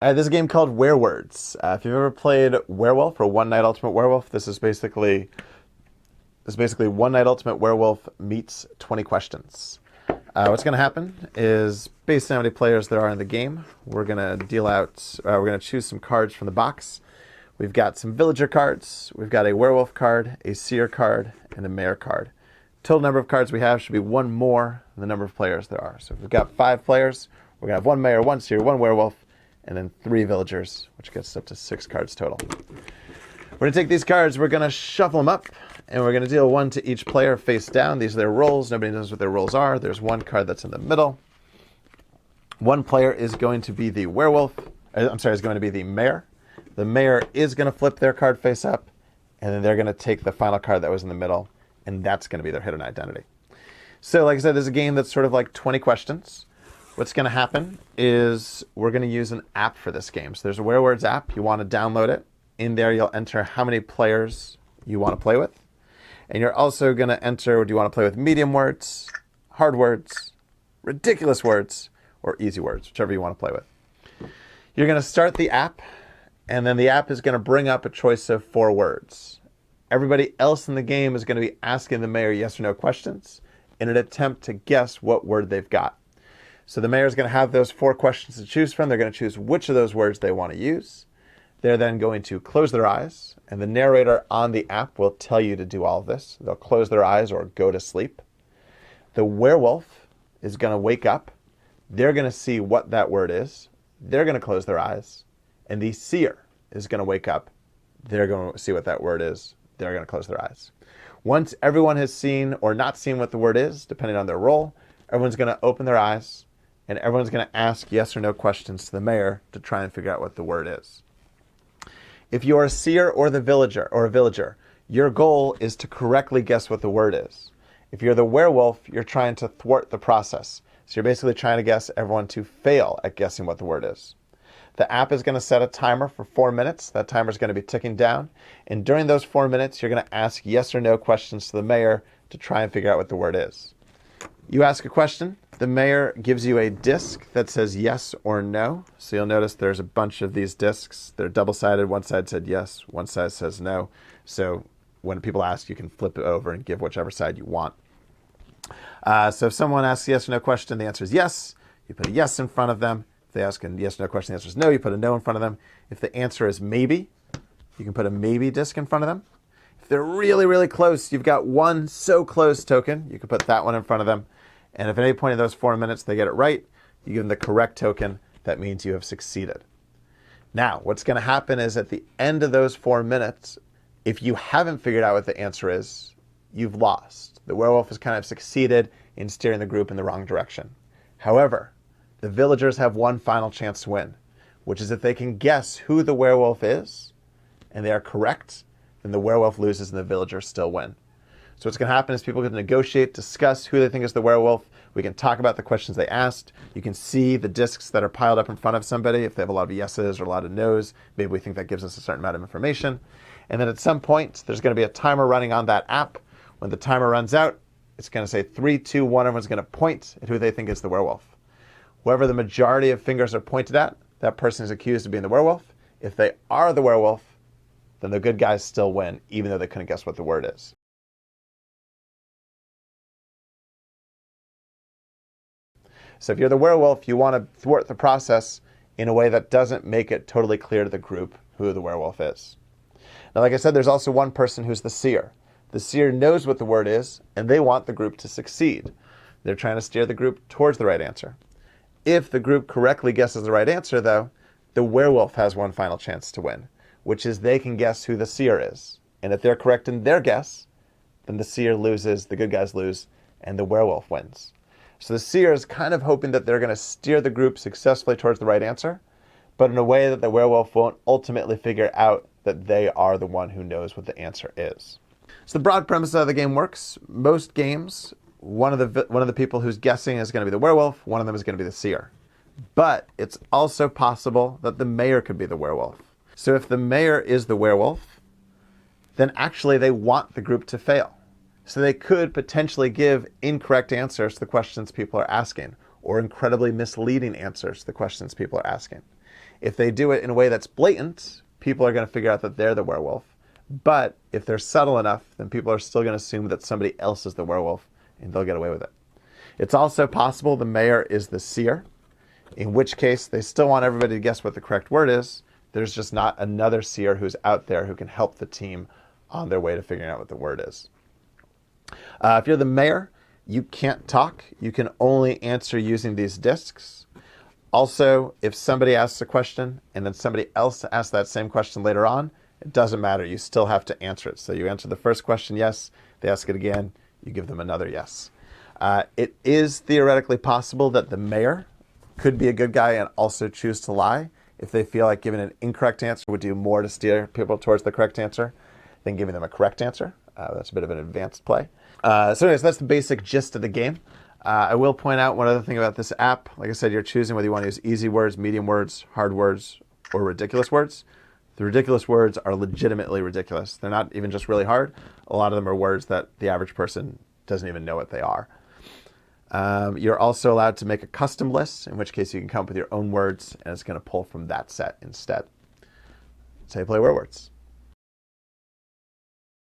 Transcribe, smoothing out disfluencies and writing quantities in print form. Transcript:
This is a game called Werewords. If you've ever played Werewolf or One Night Ultimate Werewolf, this is basically One Night Ultimate Werewolf meets 20 questions. What's going to happen is, based on how many players there are in the game, we're going to we're going to choose some cards from the box. We've got some villager cards, we've got a werewolf card, a seer card, and a mayor card. Total number of cards we have should be one more than the number of players there are. So if we've got 5 players, we're going to have 1 mayor, 1 seer, 1 werewolf, and then 3 villagers, which gets us up to 6 cards total. We're going to take these cards, we're going to shuffle them up, and we're going to deal 1 to each player face down. These are their roles. Nobody knows what their roles are. There's 1 card that's in the middle. 1 player is going to be the werewolf. Is going to be the mayor. The mayor is going to flip their card face up, and then they're going to take the final card that was in the middle, and that's going to be their hidden identity. So, like I said, this is a game that's sort of like 20 questions. What's going to happen is we're going to use an app for this game. So there's a Werewords app. You want to download it. In there, you'll enter how many players you want to play with. And you're also going to enter, do you want to play with medium words, hard words, ridiculous words, or easy words, whichever you want to play with. You're going to start the app, and then the app is going to bring up a choice of 4 words. Everybody else in the game is going to be asking the mayor yes or no questions in an attempt to guess what word they've got. So the mayor is going to have those 4 questions to choose from. They're going to choose which of those words they want to use. They're then going to close their eyes, and the narrator on the app will tell you to do all of this. They'll close their eyes or go to sleep. The werewolf is going to wake up. They're going to see what that word is. They're going to close their eyes. And the seer is going to wake up. They're going to see what that word is. They're going to close their eyes. Once everyone has seen or not seen what the word is, depending on their role, everyone's going to open their eyes, and everyone's going to ask yes or no questions to the mayor to try and figure out what the word is. If you're a seer or a villager, your goal is to correctly guess what the word is. If you're the werewolf, you're trying to thwart the process. So you're basically trying to get everyone to fail at guessing what the word is. The app is going to set a timer for 4 minutes. That timer is going to be ticking down. And during those 4 minutes, you're going to ask yes or no questions to the mayor to try and figure out what the word is. You ask a question. The mayor gives you a disc that says yes or no. So you'll notice there's a bunch of these discs. They're double-sided. One side said yes, one side says no. So when people ask, you can flip it over and give whichever side you want. So if someone asks a yes or no question, the answer is yes. You put a yes in front of them. If they ask a yes or no question, the answer is no. You put a no in front of them. If the answer is maybe, you can put a maybe disc in front of them. If they're really, really close, you've got one so close token. You can put that one in front of them. And if at any point in those 4 minutes they get it right, you give them the correct token. That means you have succeeded. Now, what's going to happen is at the end of those 4 minutes, if you haven't figured out what the answer is, you've lost. The werewolf has kind of succeeded in steering the group in the wrong direction. However, the villagers have one final chance to win, which is if they can guess who the werewolf is, and they are correct, then the werewolf loses and the villagers still win. So what's going to happen is people can negotiate, discuss who they think is the werewolf. We can talk about the questions they asked. You can see the discs that are piled up in front of somebody. If they have a lot of yeses or a lot of nos, maybe we think that gives us a certain amount of information. And then at some point, there's going to be a timer running on that app. When the timer runs out, it's going to say 3, 2, 1. Everyone's going to point at who they think is the werewolf. Whoever the majority of fingers are pointed at, that person is accused of being the werewolf. If they are the werewolf, then the good guys still win, even though they couldn't guess what the word is. So if you're the werewolf, you want to thwart the process in a way that doesn't make it totally clear to the group who the werewolf is. Now, like I said, there's also one person who's the seer. The seer knows what the word is, and they want the group to succeed. They're trying to steer the group towards the right answer. If the group correctly guesses the right answer, though, the werewolf has one final chance to win, which is they can guess who the seer is. And if they're correct in their guess, then the seer loses, the good guys lose, and the werewolf wins. So the seer is kind of hoping that they're going to steer the group successfully towards the right answer, but in a way that the werewolf won't ultimately figure out that they are the one who knows what the answer is. So the broad premise of the game works. Most games, one of the people who's guessing is going to be the werewolf, one of them is going to be the seer. But it's also possible that the mayor could be the werewolf. So if the mayor is the werewolf, then actually they want the group to fail. So they could potentially give incorrect answers to the questions people are asking, or incredibly misleading answers to the questions people are asking. If they do it in a way that's blatant, people are going to figure out that they're the werewolf. But if they're subtle enough, then people are still going to assume that somebody else is the werewolf, and they'll get away with it. It's also possible the mayor is the seer, in which case they still want everybody to guess what the correct word is. There's just not another seer who's out there who can help the team on their way to figuring out what the word is. If you're the mayor, you can't talk. You can only answer using these discs. Also, if somebody asks a question and then somebody else asks that same question later on, it doesn't matter. You still have to answer it. So you answer the first question yes, they ask it again, you give them another yes. It is theoretically possible that the mayor could be a good guy and also choose to lie if they feel like giving an incorrect answer would do more to steer people towards the correct answer than giving them a correct answer. That's a bit of an advanced play. So anyways, that's the basic gist of the game. I will point out one other thing about this app. Like I said, you're choosing whether you want to use easy words, medium words, hard words, or ridiculous words. The ridiculous words are legitimately ridiculous. They're not even just really hard. A lot of them are words that the average person doesn't even know what they are. You're also allowed to make a custom list, in which case you can come up with your own words, and it's going to pull from that set instead. That's how you play Werewords.